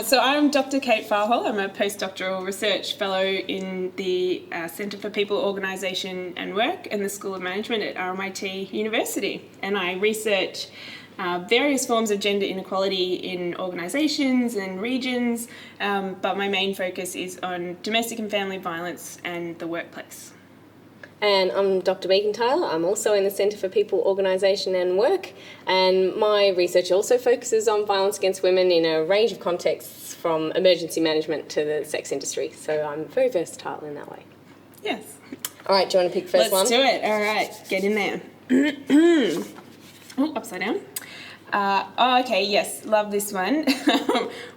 So I'm Dr. Kate Farhall. I'm a postdoctoral research fellow in the Centre for People, Organisation and Work in the School of Management at RMIT University. And I research various forms of gender inequality in organisations and regions, but my main focus is on domestic and family violence and the workplace. And I'm Dr. Meagan Tyler. I'm also in the Centre for People, Organisation and Work, and my research also focuses on violence against women in a range of contexts, from emergency management to the sex industry. So I'm very versatile in that way. Yes. All right, do you want to pick the first one? Let's do it. All right, get in there. Oh, upside down. Okay, yes, love this one.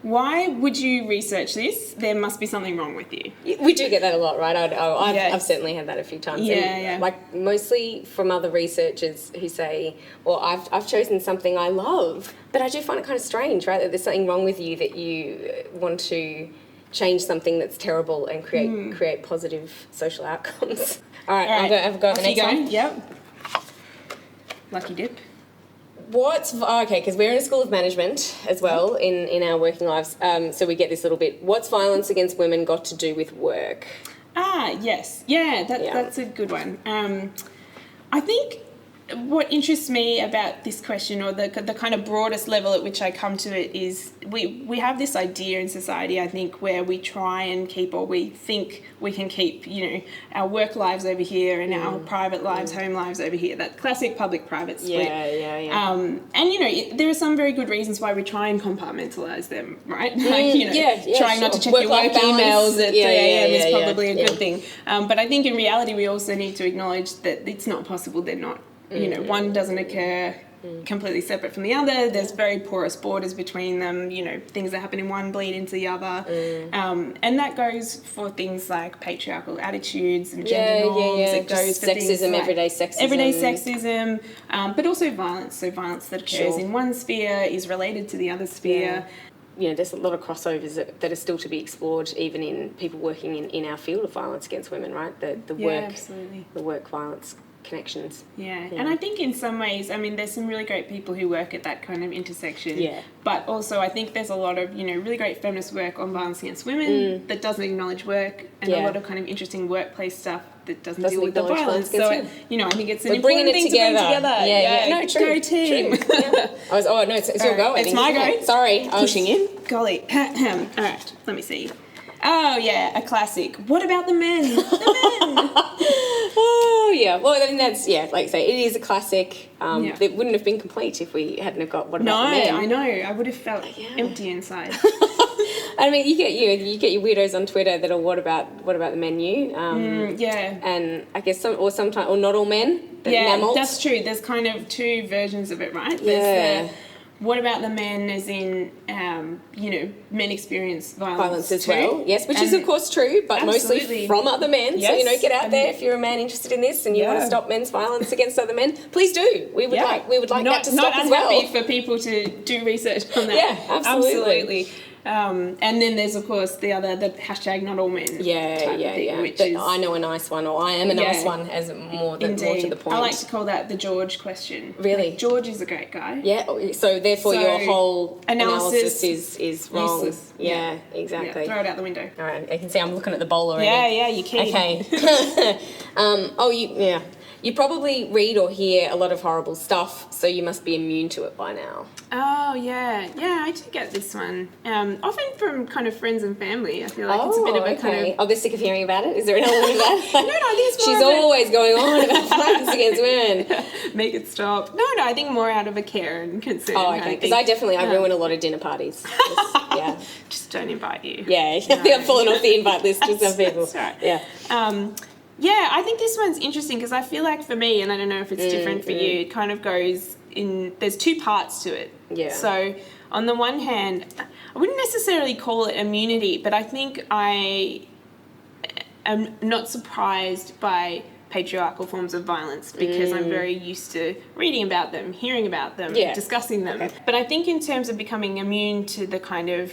Why would you research this? There must be something wrong with you. We do get that a lot, right? I've Yes. certainly had that a few times. Yeah. Like mostly from other researchers who say, well, I've chosen something I love, but I do find it kind of strange, right, that there's something wrong with you, that you want to change something that's terrible and create positive social outcomes. All right, I've got the next one. Yep. Lucky dip. Because we're in a school of management as well in our working lives, so we get this little bit. What's violence against women got to do with work? Yes. That's a good one. I think what interests me about this question, or the kind of broadest level at which I come to it, is we have this idea in society, I think, where we try and keep, or we think we can keep, our work lives over here and our private lives, home lives over here. That classic public-private split. Yeah. And there are some very good reasons why we try and compartmentalize them, right? Trying not to check your work emails at 3 a.m. is probably a good thing. But I think in reality we also need to acknowledge that it's not possible. They're not. One doesn't occur completely separate from the other. There's very porous borders between them. Things that happen in one bleed into the other. And that goes for things like patriarchal attitudes and gender norms. It goes for sexism, things like everyday sexism. Everyday sexism, but also violence. So violence that occurs in one sphere is related to the other sphere. There's a lot of crossovers that are still to be explored, even in people working in our field of violence against women, right? The work violence connections. And I think in some ways, there's some really great people who work at that kind of intersection, but also I think there's a lot of really great feminist work on violence against women that doesn't acknowledge work, and a lot of kind of interesting workplace stuff that doesn't deal with the violence. So I think it's an important thing to bring together. No, true. Go team. True. It's your go. It's my go. Sorry, Pushing in. Golly. All right, let me see. Oh yeah, a classic. What about the men? Oh yeah. Well, I mean that's like you say, it is a classic. It wouldn't have been complete if we hadn't have got what about the men. I know. I would have felt empty inside. I mean, you get your weirdos on Twitter that are what about the men you? And I guess sometimes not all men. Mammals. That's true. There's kind of two versions of it, right? There's what about the men, as in, men experience violence as too. well. Yes, which is of course true, but mostly from other men. Yes. So get out there if you're a man interested in this and you want to stop men's violence against other men. Please do. We would like that to stop as well. Not unhappy for people to do research on that. Yeah, absolutely. And then there's of course the hashtag not all men. Which is, I know a nice one, or I am a nice one, as more to the point. I like to call that the George question. Really? George is a great guy. Yeah. So therefore your whole analysis is wrong. Useless. Yeah, exactly. Yeah, throw it out the window. All right. I can see I'm looking at the bowl already. Yeah, you can. Okay. You probably read or hear a lot of horrible stuff, so you must be immune to it by now. Oh, yeah, I do get this one. Often from kind of friends and family. I feel like it's a bit of a kind of... Oh, they're sick of hearing about it? Is there an element of that? No, I think it's more She's always going on about violence against women. Make it stop. No, I think more out of a care and concern. Oh, okay. Because I ruin a lot of dinner parties. Just don't invite you. Yeah, I think I'm falling off the invite list to some people. That's right. Yeah. I think this one's interesting because I feel like for me, and I don't know if it's different for you, it kind of goes in, there's two parts to it. Yeah. So on the one hand, I wouldn't necessarily call it immunity, but I think I am not surprised by patriarchal forms of violence because I'm very used to reading about them, hearing about them, discussing them. Okay. But I think in terms of becoming immune to the kind of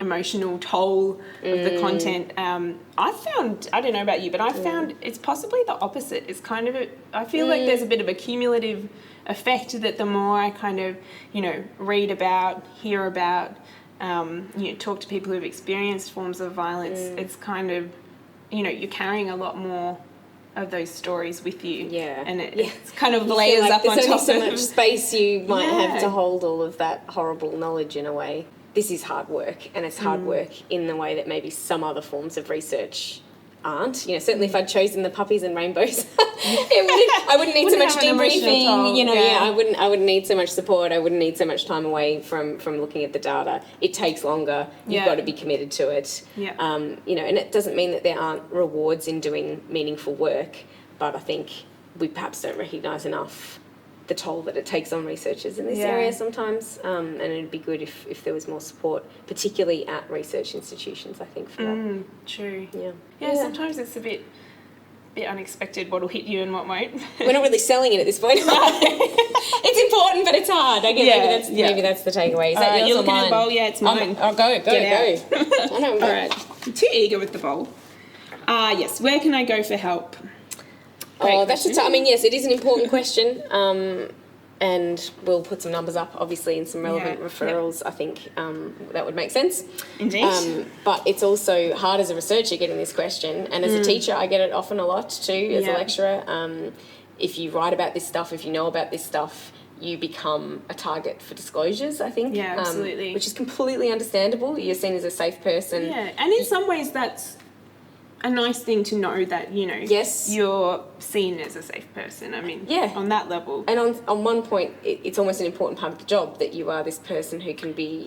emotional toll of the content, I found, I don't know about you, but I found it's possibly the opposite. It's kind of, I feel like there's a bit of a cumulative effect that the more I kind of, read about, hear about, talk to people who've experienced forms of violence, it's kind of, you're carrying a lot more of those stories with you. Yeah. And it's kind of You layers feel like up on there's top only so of much space you might have Yeah. to hold all of that horrible knowledge in a way. This is hard work, and it's hard work in the way that maybe some other forms of research aren't. Certainly if I'd chosen the puppies and rainbows, I wouldn't need so Wouldn't much have an emotional debriefing. toll, I wouldn't need so much support. I wouldn't need so much time away from looking at the data. It takes longer. You've got to be committed to it. Yeah. And it doesn't mean that there aren't rewards in doing meaningful work, but I think we perhaps don't recognise enough the toll that it takes on researchers in this area sometimes, and it'd be good if there was more support, particularly at research institutions, I think, for that. True. Yeah. Sometimes it's a bit unexpected what'll hit you and what won't. We're not really selling it at this point. It's important, but it's hard. I guess maybe that's the takeaway. Is that yours you're or looking at mine? the bowl? Yeah, it's mine. Go. Get I know. All right. I'm too eager with the bowl. Yes. Where can I go for help? That's yes, it is an important question. And we'll put some numbers up, obviously, and some relevant referrals. I think that would make sense. Indeed. But it's also hard as a researcher getting this question, and as a teacher, I get it often a lot too, as a lecturer. If you write about this stuff, if you know about this stuff, you become a target for disclosures, I think. Yeah, absolutely. Which is completely understandable. You're seen as a safe person. Yeah, and in some ways that's a nice thing to know that, Yes. you're seen as a safe person. I mean, on that level. And on one point, it's almost an important part of the job that you are this person who can be,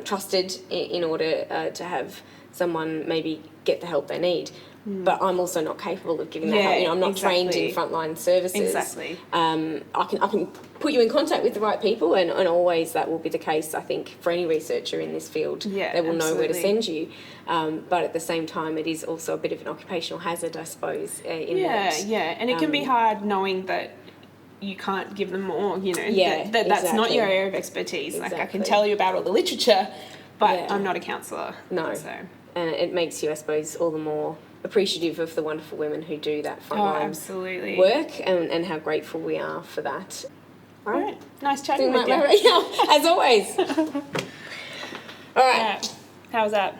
trusted in order to have someone maybe get the help they need. But I'm also not capable of giving that help. I'm not trained in frontline services. Exactly. I can put you in contact with the right people, and always that will be the case, I think, for any researcher in this field. Yeah, they will know where to absolutely. send you. But at the same time, it is also a bit of an occupational hazard, I suppose. And it can be hard knowing that you can't give them more, Yeah, that's not exactly. your area of expertise. Like, I can Exactly. tell you about all the literature, but I'm not a counsellor. No. So. And it makes you, I suppose, all the more appreciative of the wonderful women who do that frontline absolutely. work, and how grateful we are for that. All right. Nice chatting with you. As always. All right. How was that?